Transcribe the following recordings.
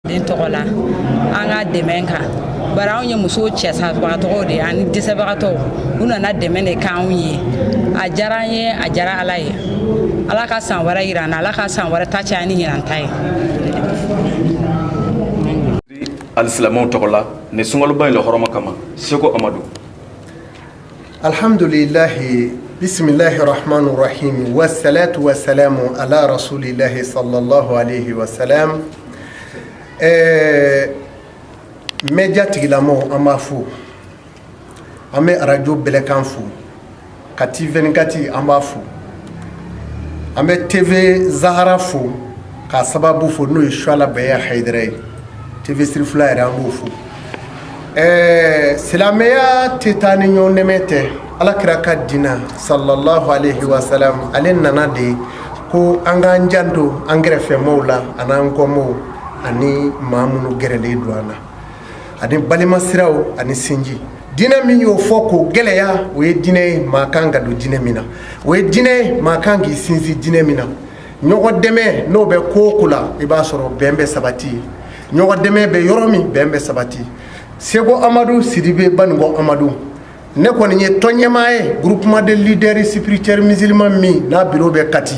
Den togola anga demenka bara onye muso chesa ba to de ani desebato una na demene kan yi ajaranye ajara alaye alaka san wara irana alaka san wara tacha ani hirantai alislamaw togola ne sungalo bay lo horoma kama Seko Amadou. Alhamdulillah, bismillahir rahmanir rahim, wassalatu wassalamu ala rasulillahi sallallahu alayhi wa sallam. Média tigilamo amafu ame radio belekanfu kati 24 amafu ame TV Zahara fu ka sababu fu no ishwala baya haidrai TV sirfula era amfu silameya titani nyonemete ala kiraka dina sallallahu alayhi wa sallam alen nanade ko anga njando angrefe moula anankomo ani mamunu gerele douana ani balima siraw ani sinji dina min yo foko geleya we dine makanga do dine mina we dine makangi sinzi dine mina nyogo deme no be kokula iba soro bembe sabati nyogo deme be yoromi bembe sabati Seko Amadou Sidibe Bango Amadou ne ko ni tonyemae groupement de leaders spirituels musulmans mi na bureau be kati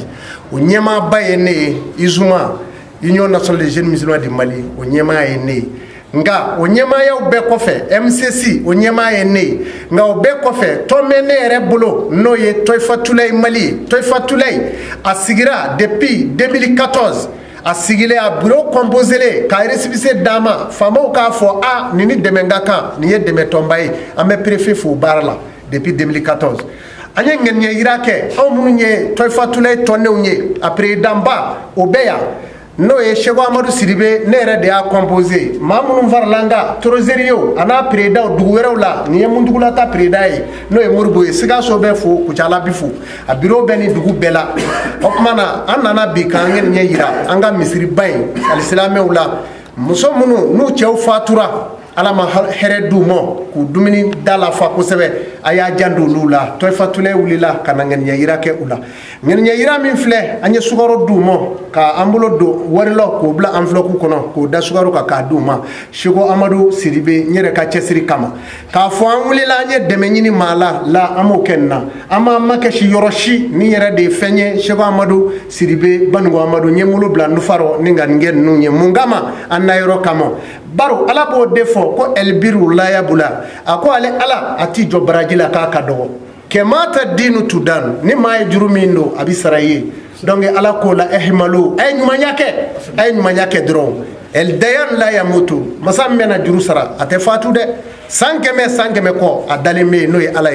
o nyema bayene izuma Union nationale des jeunes musulmans du Mali, o nyema ene nga o nyema ya be kofe MCC o nyema ene nga o be kofe to mene rebolo no ye toy fatulay Mali toy fatulay asigira depuis 2014 asigile a bureau composé ka récépissé dama famo ka fo a nini demenga kan ni ye deme tombaye ame préfet fo barla depuis 2014 anye ngene irake aw munye toy fatulay tonne unye après damba obeya no ye Seko Amadou Sidibe ne yɛrɛ de y'a composé maa minnu faralanga trésorier ana président dugu wɛrɛw la ni ye mundugula ta président ye n'o ye Moribo ye Sikaso bɛ fo Kucala bi fo a bureau bɛ ni dugu bɛɛ la o tuma na an nana bi k'an ɲɛ yira an ka misiriba in alisilamɛw la muso minnu n'u cɛw fatura ala ma hɛrɛ d'u ma k'u dumuni da la fa kosɛbɛ a y'a jan don olu la toy fatulɛ wulila ka na ŋaniya yira kɛ u la ŋaniya yira min filɛ an ye sukaro d'u ma ka an bolo don wari la k'o bila enveloppe kɔnɔ k'o da sukaro kan k'a d'u ma Seko Amadou Sidibe n yɛrɛ ka cɛsiri kama k'a fɔ an wulila an ye dɛmɛ ɲini maa la an m'o kɛ nin na an m'an makɛsi yɔrɔ si ni yɛrɛ de ye fɛn ye Seko Amadou Sidibe Bango Amadou n ye bolo bila n faro ni ka nin kɛ ninnu ye mun kama an na yɔrɔ kama baro ala b'o de fɔ ko elbiru laya bula ako ale ala ati jo baraji la ka dogo kemata dinu tudan ni may juru min do abi saraye donc ala ko la ehmalu ay nyumanya ke dron el dayan la yamutu masam mena juru sara ate fatu de sankeme ko adale me no ala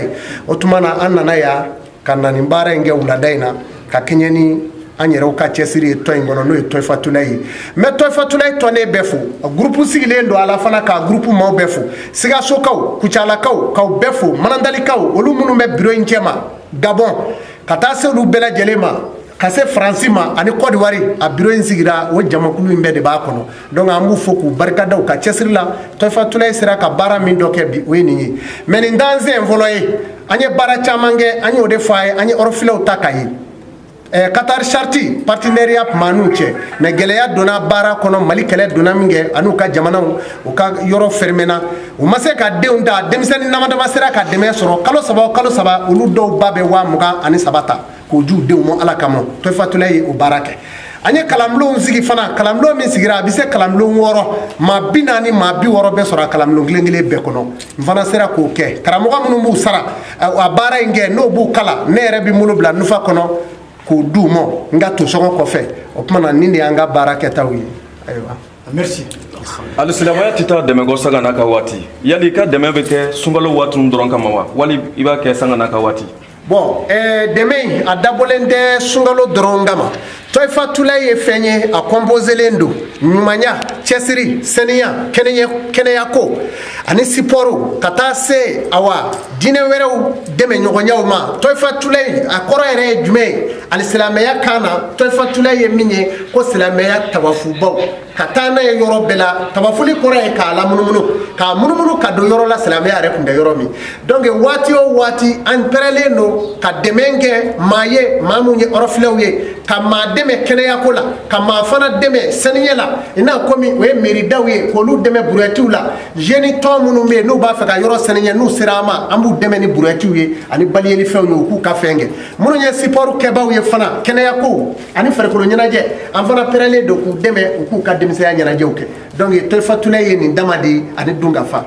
otumana annana ya kanani mbara nge uladaina ka kenyeni anyere ka cesiri to ngono no to fatulay me to fatulay to ne befu groupe sigile ndo ala fana ka groupe mo befu siga so kaw Kucala kaw befu manandali kaw olu munu me bureau nkema Gabon kata se lu bela jelema kase Francima ani Côte d'Ivoire a bureau nsigira o jamakulu mbe de ba kono donc amu foku barka daw ka cesiri la to fatulay sira ka bara min do ke bi weni men ndanze envoloye anye bara chamange anye ode faye anye orfilo takayi Qatar Charti partenariat manuche mais geleya dona bara kono Mali kele dona minge anu ka jamana u ka yoro fermena u mase ka deunda demisani namada masira ka deme soro kalo saba ulu do babe wa muga ani sabata ko ju de mo ala kamo to fatulay u barake anye kalamlo nzigi fana kalamlo min sigira bise kalamlo woro ma binani ma bi woro be soro kalamlo ngilengile be kono mfana sera ko ke karamoga munu mu sara a bara nge no bu kala ne rebi mulu bla nufa kono ko dumo nga to songo ko fe o kuma nindi anga baraketa wi aywa merci alislama tita deme go saga naka wati yali ka deme be ke sungalo watu ndron kama wa wali iba ke sanga naka wati bon deme a dabolende sungalo drongama toy fatulay fenye a composer lendo nyumanya chesiri senia kenenya ko ani siporu kata se awa dine werew deme nyogonyaw ma toy fatulay a koro ere jume alislameya kana toy fatulay minye ko silameya tawafu baw katana ye yoro bela tabafuli koro e ka la munumunu ka do yoro la silameya re kunde yoro mi donc wati o wati an perele no ka demenge maye mamunye oroflewye ka dɛmɛ kɛnɛyako la ka maa fana dɛmɛ saniya la i n'a komi o ye miiridaw ye k'olu dɛmɛ burɛtiw la jeune tɔn minnu bɛ yen n'u b'a fɛ ka yɔrɔ saniya n'u sera an ma an b'u dɛmɛ ni burɛtiw ye ani baliyelifɛnw ye u k'u ka fɛn kɛ minnu ye sipɔri kɛbaaw ye fana kɛnɛyako ani farikolo ɲɛnajɛ an fana pɛrɛnlen don k'u dɛmɛ u k'u ka denmisɛnya ɲɛnajɛw kɛ donc Toyifatulayi ye nin dama de ani dunkafa.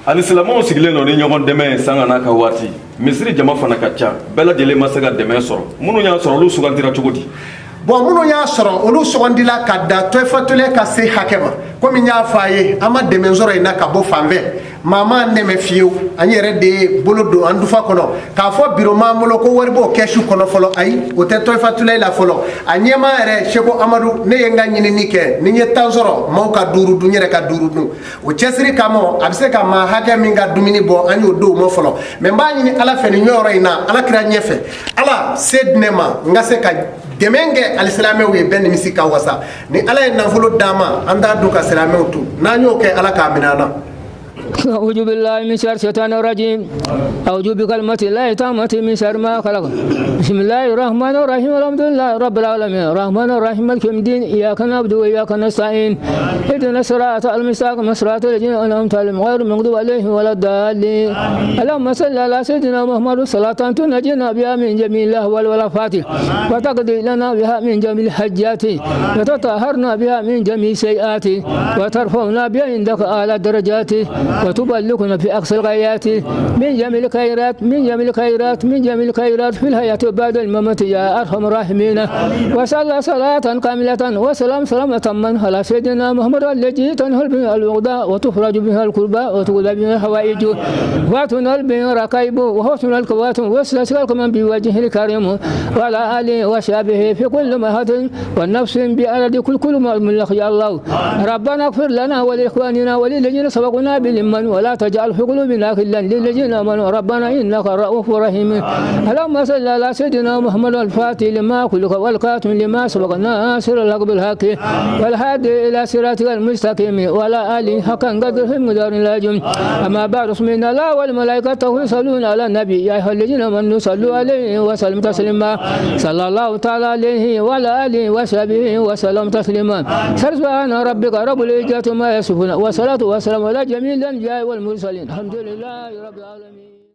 ani silamɛw sigilen don ni ɲɔgɔn dɛmɛ sanga n'a ka waati misiri jama fana ka ca bɛɛ lajɛlen ma se ka dɛmɛ sɔrɔ minnu y'a sɔrɔ olu sugantira cogo di. bon minnu y'a sɔrɔ olu sugandila ka da Toyifatulayi ka se hakɛ ma komi n y'a fɔ a ye an ma dɛmɛ sɔrɔ in na ka bɔ fan bɛɛ maa ma nɛmɛ fiyewu an yɛrɛ de ye bolo don an dufa kɔnɔ k'a fɔ biro m'an bolo ko wari b'o kɛsu kɔnɔ fɔlɔ ayi o tɛ Toyifatulayi la fɔlɔ a ɲɛmaa yɛrɛ Seko Amadu ne ye n ka ɲinini kɛ ni n ye tan sɔrɔ maaw ka duuru dun n yɛrɛ ka duuru dun o cɛsiri kama a bɛ se ka maa hakɛ min ka dumuni bɔ an y'o don o ma fɔlɔ mɛ n b'a ɲini Ala fɛ nin yɔrɔ in na Ala kira ɲɛfɛ Ala se di ne ma n ka se ka dɛmɛ kɛ alisilamɛw ye bɛɛ nimisi ka wasa ni Ala ye nafolo d'an ma an t'a dun ka silamɛw to n'an y'o kɛ Ala k'a minɛ an na. أعوذ بالله من شر الشيطان الرجيم أعوذ بكلمة الله التامة من شر ما خلق بسم الله الرحمن الرحيم الحمد لله رب العالمين الرحمن الرحيم مالك يوم الدين إياك نعبد وإياك نستعين اهدنا الصراط المستقيم صراط الذين أنعمت عليهم غير المغضوب عليهم ولا الضالين اللهم صل على سيدنا محمد صلاة تنجينا بها من جميع الأهوال والآفات وتقضي لنا بها من جميع الحاجات وتطهرنا بها من جميع السيئات وترفعنا بها عندك أعلى الدرجات وتبلغنا في أقصى الغايات من جميع الخيرات من جميع الخيرات من جميع الخيرات في الحياة بعد الممات يا أرحم الراحمين وصلى صلاة كاملة وسلام سلامة من على سيدنا محمد الذي تنهل به الوغداء وتخرج بها الكربى وتقضى بها الحوائج وتنال به الركائب وحسن الكواتم وسلسلك من بوجه الكريم وعلى آله وصحبه في كل مهد والنفس بأرض كل ملك يا الله ربنا اغفر لنا ولإخواننا وللذين سبقونا بالإيمان ولا تجعل في قلوبنا غلا للذين آمنوا ربنا إنك رؤوف رحيم اللهم صل على سيدنا محمد الفاتح لما خلق والكاتم لما سبق ناصر الحق بالحق والهادي إلى صراطك المستقيم وعلى آله حقا قدره مدار الأجم أما بعد بسم الله والملائكة يصلون على النبي يا أيها الذين آمنوا صلوا عليه وسلموا تسليما صلى الله تعالى عليه وعلى آله وصحبه وسلم تسليما سبحان ربك رب العزة ما يصفون والصلاة والسلام على جميع الأنبياء والمرسلين الحمد لله رب العالمين.